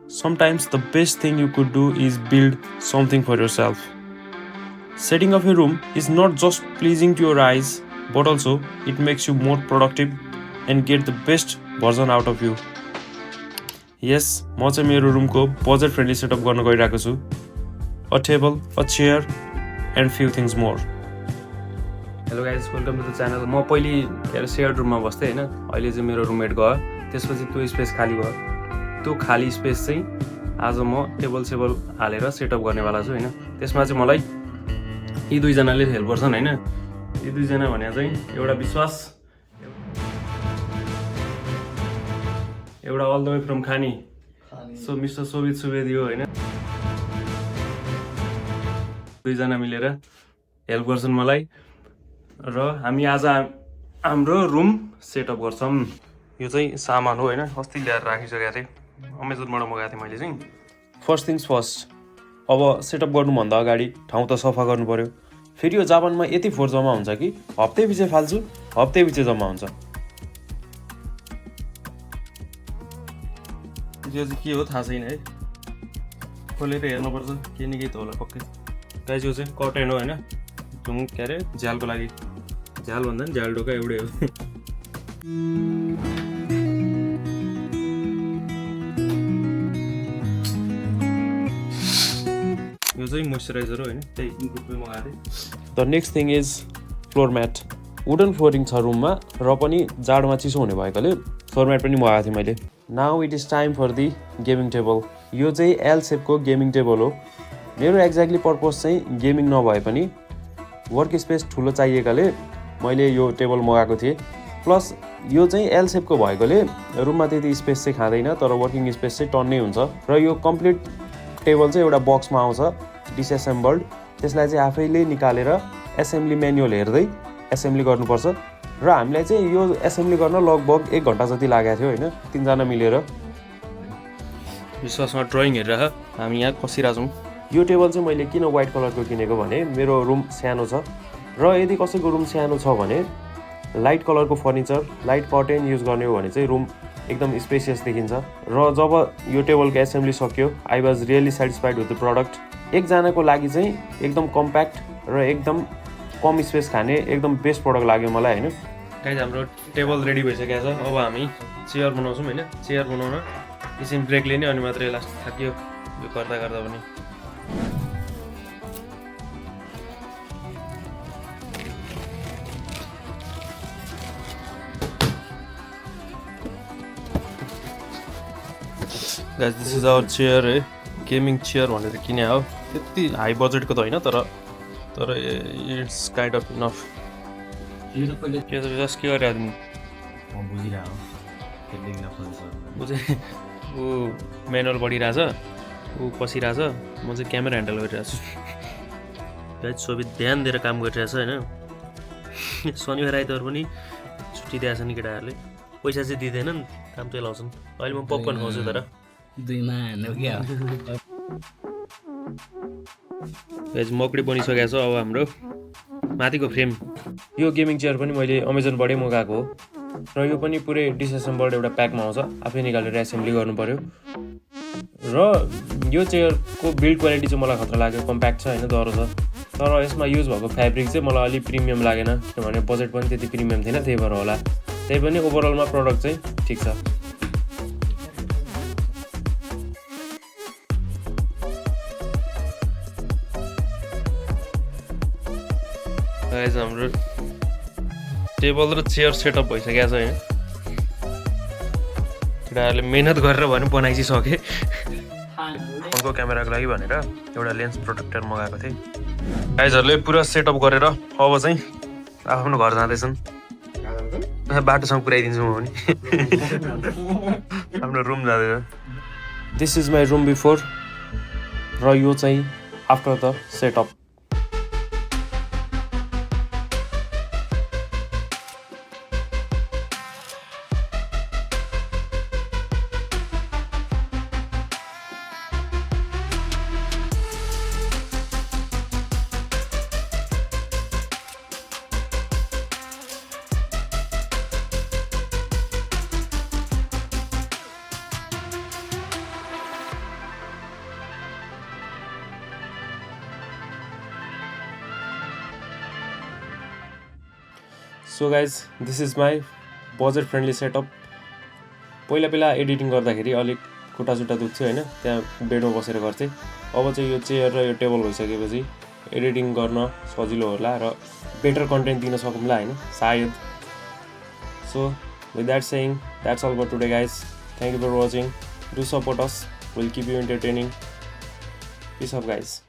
sometimes the best thing you could do is build something for yourself. Setting up a room is not just pleasing to your eyes, but also it makes you more productive and get the best version out of you. Yes, म चाहिँ मेरो रुमको budget friendly setup गर्न गइरहेको छु. A table, a chair and few things more. Hello guys, welcome to the channel. म पहिले के अरे सेयर्ड रुममा बस्थेँ होइन. अहिले चाहिँ मेरो रुममेट गयो, त्यसपछि त्यो स्पेस खाली भयो. त्यो खाली स्पेस चाहिँ आज म टेबल सेबल हालेर सेटअप गर्नेवाला छु होइन. त्यसमा चाहिँ मलाई यी दुईजनाले हेल्प गर्छन् होइन. यी दुईजना भने चाहिँ एउटा विश्वास, एउटा अल द वे फ्रम खानी, सो मिस्टर सोभित सुवेदी हो होइन. दुईजना मिलेर हेल्प गर्छन् मलाई र हामी आज हाम्रो रुम सेटअप गर्छौँ. यो चाहिँ सामान हो होइन, अस्ति ल्याएर राखिसकेको थिएँ, अमेजनबाट मगाएको थिएँ मैले चाहिँ. फर्स्ट थिङ्स फर्स्ट, अब सेटअप गर्नुभन्दा अगाडि ठाउँ त सफा गर्नु पऱ्यो. फेरि यो जापानमा यति फोहोर जम्मा हुन्छ कि हप्तै पछि फाल्छु, हप्तै पछि जम्मा हुन्छ. यो चाहिँ के हो थाहा छैन है, खोलेर हेर्नुपर्छ, के न केही त होला पक्कै. गाइस यो चाहिँ कर्टेन हो होइन, जुन के अरे झ्यालको लागि. झ्याल भन्दा पनि झ्याल ढोका एउटै हो. यो चाहिँ मोइस्चराइजर हो होइन, त्यही ग्रुपमै मगाएको थिएँ. The next thing is floor mat. Wooden flooring छ रुममा र पनि जाडोमा चिसो हुने भएकोले फ्लोर म्याट पनि मगाएको थिएँ मैले. Now it is time for the gaming table. यो चाहिँ एल सेपको गेमिङ टेबल हो. मेरो एक्ज्याक्टली पर्पज चाहिँ गेमिङ नभए पनि वर्क स्पेस ठुलो चाहिएकाले मैले यो टेबल मगाएको थिएँ. प्लस यो चाहिँ एल सेपको भएकोले रुममा त्यति स्पेस चाहिँ खाँदैन, तर वर्किङ स्पेस चाहिँ टन्नै हुन्छ. र यो कम्प्लिट टेबल चाहिँ एउटा बक्समा आउँछ डिसएसेम्बल्ड. त्यसलाई चाहिँ आफैले निकालेर एसेम्ब्ली म्यानुअल हेर्दै एसेम्ब्ली गर्नुपर्छ. र हामीलाई चाहिँ यो एसेम्ब्ली गर्न लगभग 1 घन्टा जति लागेको थियो होइन, 3 जना मिलेर. विश्वासमा ड्रइङ हेरेर हामी यहाँ कसिरहेको छौँ. यो टेबल चाहिँ मैले किन व्हाइट कलरको किनेको भने मेरो रुम सानो छ र यदि कसैको रुम सानो छ भने लाइट कलरको फर्निचर, लाइट कर्टेन युज गर्ने हो भने चाहिँ रुम एकदम स्पेसियस देखिन्छ. र जब यो टेबलको एसेम्ब्ली सक्यो, I was really satisfied with the product. एकजनाको लागि चाहिँ एकदम कम्प्याक्ट र एकदम कम स्पेस खाने एकदम बेस्ट प्रडक्ट लाग्यो मलाई होइन. गाइस हाम्रो टेबल रेडी भइसकेको छ. अब हामी चेयर बनाउँछौँ होइन. चेयर बनाउन एकछिन ब्रेक लिने, अनि मात्रै लास्ट थाक्यो यो गर्दा गर्दा पनि. Guys this is our chair है, गेमिङ चेयर भनेर किने हो. त्यति हाई बजेटको त होइन, तर इट्स काइन्ड अफ इनफ. के त जस्ट के गरिरहेको तिमी? बुझेँ. ऊ म्यानुअल पढिरहेछ, ऊ पसिरहेछ, म चाहिँ क्यामेरा ह्यान्डल गरिरहेको छु. गाइस सोभित ध्यान दिएर काम गरिरहेछ होइन. शनिबार आइतबार पनि छुट्टी दिएको छ नि केटाहरूले. पैसा चाहिँ दिँदैनन्, काम चाहिँ लाउँछन्. अहिले म पपकर्न खुवाउँछु तर गाइस मकडी बनिसकेको छ. अब हाम्रो माथिको फ्रेम. यो गेमिङ चेयर पनि मैले अमेजनबाटै मगाएको हो र यो पनि पुरै डिसएसेम्बल्ड एउटा प्याकमा आउँछ. आफै निकालेर एसेम्ब्ली गर्नु पऱ्यो. र यो चेयरको बिल्ड क्वालिटी चाहिँ मलाई खतरा लाग्यो. कम्प्याक्ट छ होइन, दह्रो छ. तर यसमा युज भएको फ्याब्रिक चाहिँ मलाई अलिक प्रिमियम लागेन, किनभने बजेट पनि त्यति प्रिमियम थिएन, त्यही भएर होला. त्यही पनि ओभरअलमा प्रडक्ट चाहिँ ठिक छ. गाइस हाम्रो टेबल र चेयर सेटअप भइसकेको छ होइन. केटाहरूले मेहनत गरेर भने बनाइ चाहिँ सके. फोनको क्यामेराको लागि भनेर एउटा लेन्स प्रोटेक्टर मगाएको थिएँ. गाइजहरूले पुरा सेटअप गरेर अब चाहिँ आफ्नो घर जाँदैछन्. बाटोसँग पुऱ्याइदिन्छु म पनि. आफ्नो रुम जाँदैछ. This is my room before र यो चाहिँ after the setup. So guys this is my budget friendly setup. पहिला एडिटिङ गर्दाखेरि अलिक खुट्टा दुख्थ्यो होइन, त्यहाँ बेडमा बसेर गर्थेँ। अब चाहिँ यो चेयर र यो टेबल भइसकेपछि एडिटिङ गर्न सजिलो होला र बेटर कन्टेन्ट दिन सकौँला होइन, सायद। So with that saying that's all for today guys. Thank you for watching. Do support us, will keep you entertaining. Peace off guys.